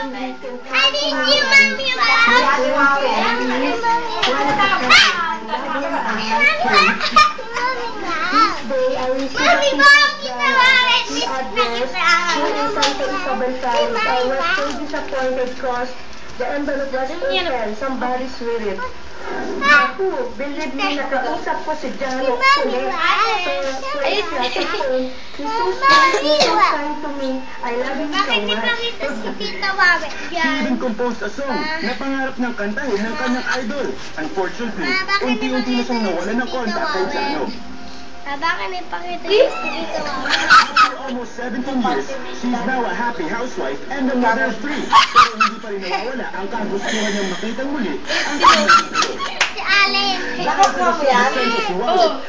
I didn't see Mommy the envelope was open. Somebody's with it. Ako, believe me, nakausap ko si Jano ulit sa phone. He's so sweet, so kind to me. I love him so much. Bakit di pakita si Tita Wawe He dyan? even composed a song na pangarap niyang kantahin ng kanyang idol. Unfortunately, unti-unti na siyang nawalan ng kontak kay Jano. Bakit may pakita si Tita Wawe? For almost 17 years, she's now a happy housewife and a mother of 3. Pero hindi pa rin nawawala ang kagustuhan niyang makitang muli ang kanyang idol. Si Allen. Bakit mo yan?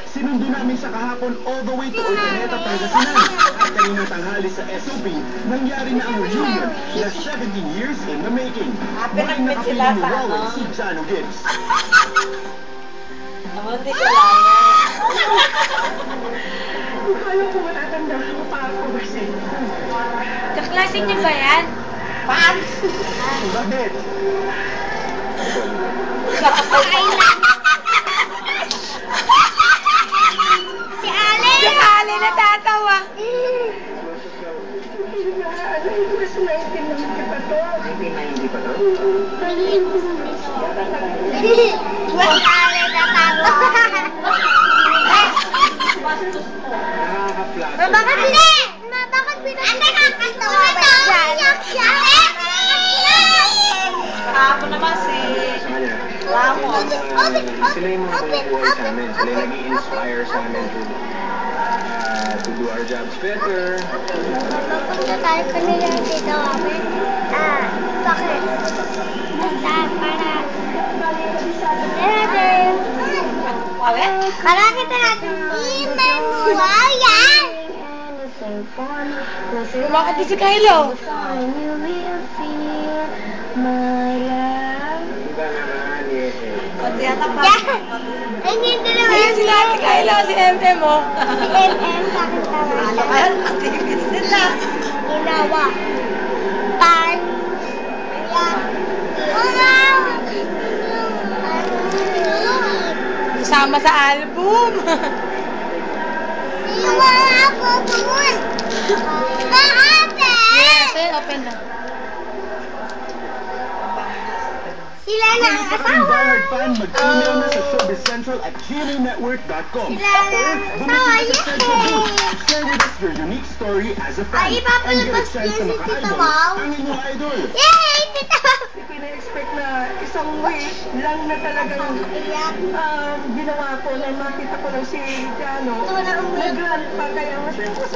Sinundo namin siya kahapon all the way to Urdaneta, Pangasinan. At kaninang tanghali sa SOP, nangyari na ang reunion na 17 years in the making. Muling nakapiling ni Rowan si Jano Gibbs. Hindi ko lang. Ayaw ko matatanda ko pa ako kasi. Kaklase niyo ba yan? Paan? Bakit? Si Allen. Si Ali natatawa. Kasi 1990 pa to. 1990 pa to? Si Allen natatawa. Nakaka-flash. Bakit hindi? Bakit pinakatawa ba dyan? Kahapon naman si Ramos. Sila yung mga bumubuhay sa amin. Sila yung nag-i-inspire sa amin to do our jobs better. Papunta tayo kanila dito, Wawe. Bakit? Para... Wawe? Para kita natin. Wow, yan! Lumakad din si Kylo. Pati yata pa. Hindi naman. Ayun sila si Kylo, si MM mo. Si MM, bakit naman? Ayan, activities din na. Ginawa. Pan. Yan. Wow! Kasama sa album. Yung mga ako doon. Ate! Yes, open na. Sila na ang Kung asawa. diehard fan, mag-email na sa showbizcentral@gmailnetwork.com. Sila na ang asawa. Share with us your unique story as a fan. Ay, ipapalabas And get a chance yun na si Tita maka-idol Wow. ang inyong idol. Yay! Tita Wow! Hindi ko na-expect na isang wish lang na talagang Iyak. ginawa ko na makita ko lang si Jano. Ito na ang wish. Nag-run pa kaya masaya ko sa